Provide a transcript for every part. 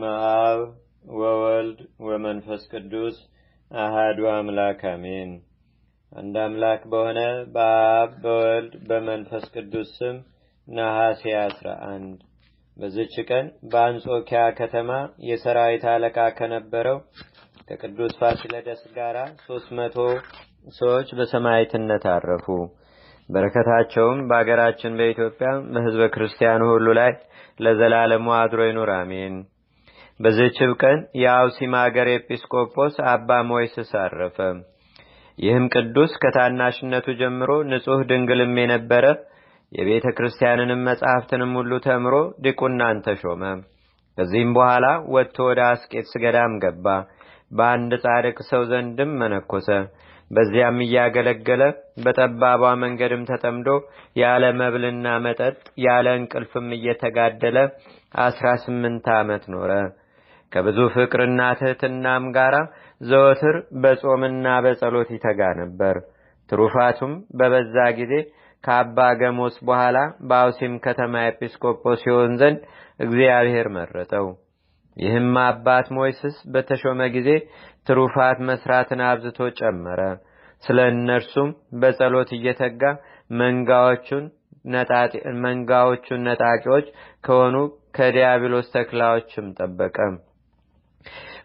አብ ወወልድ ወመንፈስ ቅዱስ አሐዱ አምላክ አሜን። አንድ አምላክ በሆነ በአብ በወልድ በመንፈስ ቅዱስ ስም ነሐሴ 11 በዚህች ቀን በአንጾኪያ ከተማ የሰራዊት አለቃ ከነበረው ከቅዱስ ፋሲለደስ ጋር 300 ሰዎች በሰማዕትነት አረፉ። በረከታቸውም በአገራችን በኢትዮጵያ በሕዝበ ክርስቲያኑ ሁሉ ላይ ለዘላለሙ አድሮ ይኑር አሜን። በዚህች ቀን የአውሲም አገር ኤጲስቆጶስ አባ ሞይስስ አረፈ። ይህም ቅዱስ ከታናሽነቱ ጀምሮ ንጹሕ ድንግልም የነበረ የቤተ ክርስቲያንንም መጻሕፍትንም ሁሉ ተምሮ ዲቁናን ተሾመ። ከዚህም በኋላ ወጥቶ ወደ አስቄጥስ ገዳም ገባ። በአንድ ጻድቅ ሰው ዘንድም መነኮሰ። በዚያም እያገለገለ በጠባቧ መንገድም ተጠምዶ ያለ መብልና መጠጥ ያለ እንቅልፍም እየተጋደለ 18 ዓመት ኖረ። ከብዙ ፍቅርና ትሕትናም ጋር ዘወትር በጾምና በጸሎት ይተጋ ነበር። ትሩፋቱም በበዛ ጊዜ ከአባ ገሞስ በኋላ በአውሲም ከተማ ኤጲስቆጶስ ሲሆን ዘንድ እግዚአብሔር መረጠው። ይህም አባት ሞይስስ በተሾመ ጊዜ ትሩፋት መስራትን አብዝቶ ጨመረ። ስለ እነርሱም በጸሎት እየተጋ መንጋዎቹን ነጣቂዎች ከሆኑ ከዲያብሎስ ተኩላዎችም ጠበቀ።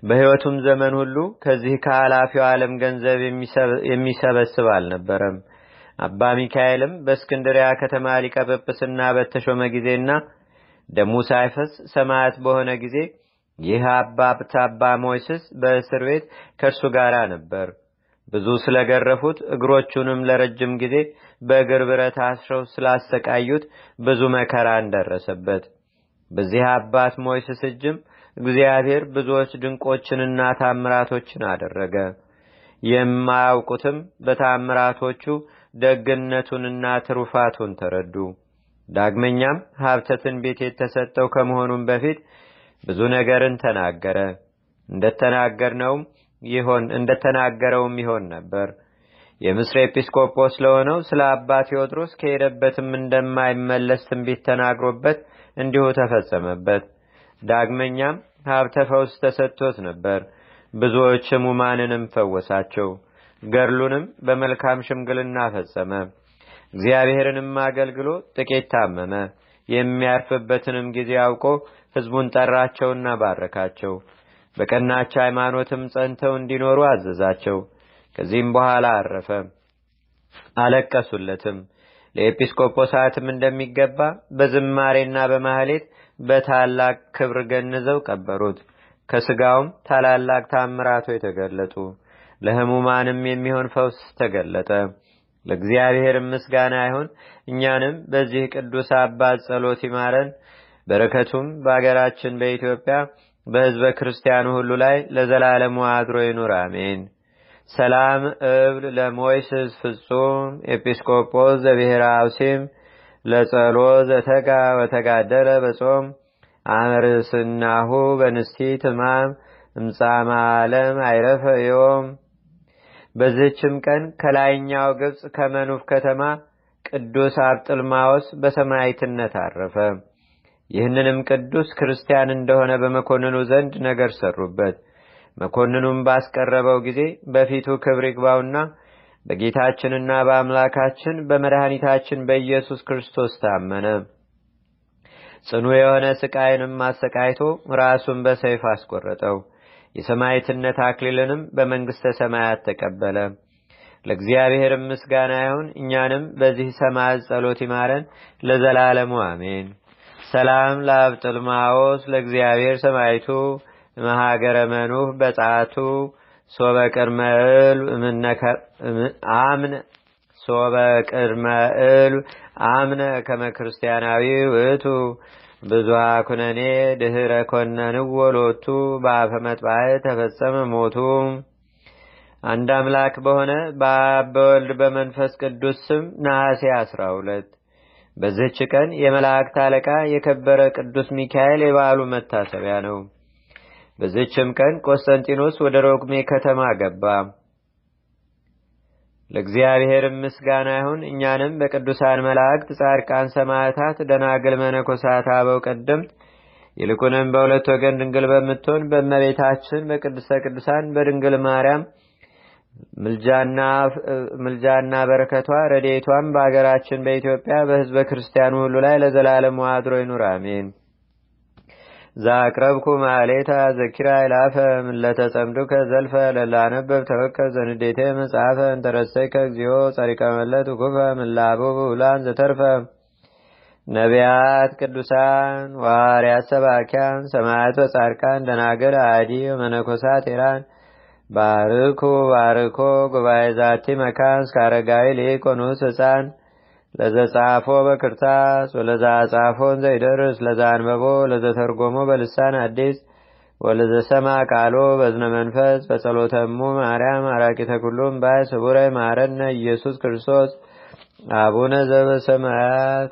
በሕይወቱም ዘመን ሁሉ ከዚህ ከኃላፊው ዓለም ገንዘብ የሚሰበስብ አልነበረም። አባ ሚካኤልም በእስክንድርያ ከተማ ሊቀ ጵጵስና በተሾመ ጊዜና ደሙ ሳይፈስ ሰማዕት በሆነ ጊዜ ይህ አባ ሞይስስ በእስር ቤት ከእርሱ ጋር ነበር። ብዙ ስለገረፉት እግሮቹንም ለረጅም ጊዜ በእግር ብረት አስረው ስላሰቃዩት ብዙ መከራ እንደረሰበት። በዚህ አባት ሞይስስ እጅም እግዚአብሔር ብዙዎች ድንቆችንና ታምራቶችን አደረገ። የማያውቁትም በታምራቶቹ ደግነቱንና ትሩፋቱን ተረዱ። ዳግመኛም ሀብተ ትንቢት የተሰጠው ከመሆኑም በፊት ብዙ ነገርን ተናገረ። እንደተናገረውም ይሆን ነበር። የምስር ኤጲስቆጶስ ለሆነው ስለ አባ ቴዎድሮስ ከሄደበትም እንደማይመለስ ትንቢት ተናግሮበት እንዲሁ ተፈጸመበት። ዳግመኛም ሀብተ ፈውስ ተሰጥቶት ነበር። ብዙዎች ሕሙማንንም ፈወሳቸው። ገድሉንም በመልካም ሽምግልና ፈጸመ። እግዚአብሔርንም አገልግሎ ጥቂት ታመመ። የሚያርፍበትንም ጊዜ አውቆ ሕዝቡን ጠራቸውና ባረካቸው። በቀናች ሃይማኖትም ጸንተው እንዲኖሩ አዘዛቸው። ከዚህም በኋላ አረፈ። አለቀሱለትም። ለኤጲስቆጶሳትም እንደሚገባ በዝማሬና በማህሌት በታላቅ ክብር ገንዘው ቀበሩት። ከስጋውም ታላላቅ ታምራቶች ተገለጡ። ለሕሙማንም የሚሆን ፈውስ ተገለጠ። ለእግዚአብሔር ምስጋና ይሁን። እኛንም በዚህ ቅዱስ አባት ጸሎት ይማረን። በረከቱም በአገራችን በኢትዮጵያ በሕዝበ ክርስቲያኑ ሁሉ ላይ ለዘላለሙ አድሮ ይኑር አሜን። ሰላም እብል ለሞይስስ ፍጹም ኤጲስቆጶስ ዘብሔረ አውሲም ለጸሎ ዘተጋ ወተጋደለ በጾም አመርስናሁ በንስቲት ሕማም እምጻማ ዓለም አይረፈ ዮም። በዚህችም ቀን ከላይኛው ግብጽ ከመኑፍ ከተማ ቅዱስ አብጥልማዎስ በሰማዕትነት አረፈ። ይህንንም ቅዱስ ክርስቲያን እንደሆነ በመኮንኑ ዘንድ ነገር ሰሩበት። መኮንኑም ባስቀረበው ጊዜ በፊቱ ክብር ይግባውና በጌታችንና በአምላካችን በመድኃኒታችን በኢየሱስ ክርስቶስ ታመነ። ጽኑ የሆነ ስቃይንም አሰቃይቶ ራሱን በሰይፍ አስቆረጠው። የሰማዕትነት አክሊልንም በመንግሥተ ሰማያት ተቀበለ። ለእግዚአብሔር ምስጋና ይሁን። እኛንም በዚህ ሰማዕት ጸሎት ይማረን ለዘላለሙ አሜን። ሰላም ለአብጥልማዎስ ለእግዚአብሔር ሰማዕቱ መሃገረ መኑህ በጻቱ ሶበ ቅድመ እል አምነ ከመ ክርስቲያናዊ ውእቱ ብዙሃ ኩነኔ ድህረ ኮነንዎ ሎቱ በአፈ መጥባዕ ተፈጸመ ሞቱ። አንድ አምላክ በሆነ በአብ በወልድ በመንፈስ ቅዱስ ስም ነሐሴ 12 በዚህች ቀን የመላእክት አለቃ የከበረ ቅዱስ ሚካኤል የበዓሉ መታሰቢያ ነው። በዚህችም ቀን ቆስጠንጢኖስ ወደ ሮሜ ከተማ ገባ። ለእግዚአብሔር ምስጋና ይሁን። እኛንም በቅዱሳን መላእክት፣ ጻድቃን፣ ሰማዕታት፣ ደናግል፣ መነኮሳት፣ አበው ቀደምት ይልቁንም በሁለት ወገን ድንግል በምትሆን በእመቤታችን በቅድስተ ቅዱሳን በድንግል ማርያም ምልጃና በረከቷ ረድኤቷም በአገራችን በኢትዮጵያ በሕዝበ ክርስቲያኑ ሁሉ ላይ ለዘላለሙ አድሮ ይኑር፣ አሜን። ዛቅረብኩ ማሌታ ዘኪራ ይላፈ ምለተጸምዱከ ዘልፈ ለላነበብ ተወከብ ዘንዴቴ መጽሐፈ እንተረሰይከ እግዚኦ ጸሪቀ መለት ኩፈ ምላቡ ብውላን ዘተርፈ ነቢያት ቅዱሳን ዋርያት ሰባኪያን ሰማያት ወጻድቃን ደናገል አዲ ወመነኮሳት ኤራን ባርኩ ጉባኤ ዛቲ መካን እስካረጋዊ ሊቆኑስ ሕፃን ለዘጻፎ በክርታስ ወለዛ ጻፎን ዘይደርስ ለዛ አንበቦ ለዘተርጎሞ በልሳን አዲስ ወለዘሰማ ቃሎ በዝነ መንፈስ በጸሎተሙ ማርያም አራቂተ ኩሉም ባይ ስቡረ ማረነ ኢየሱስ ክርስቶስ አቡነ ዘበሰማያት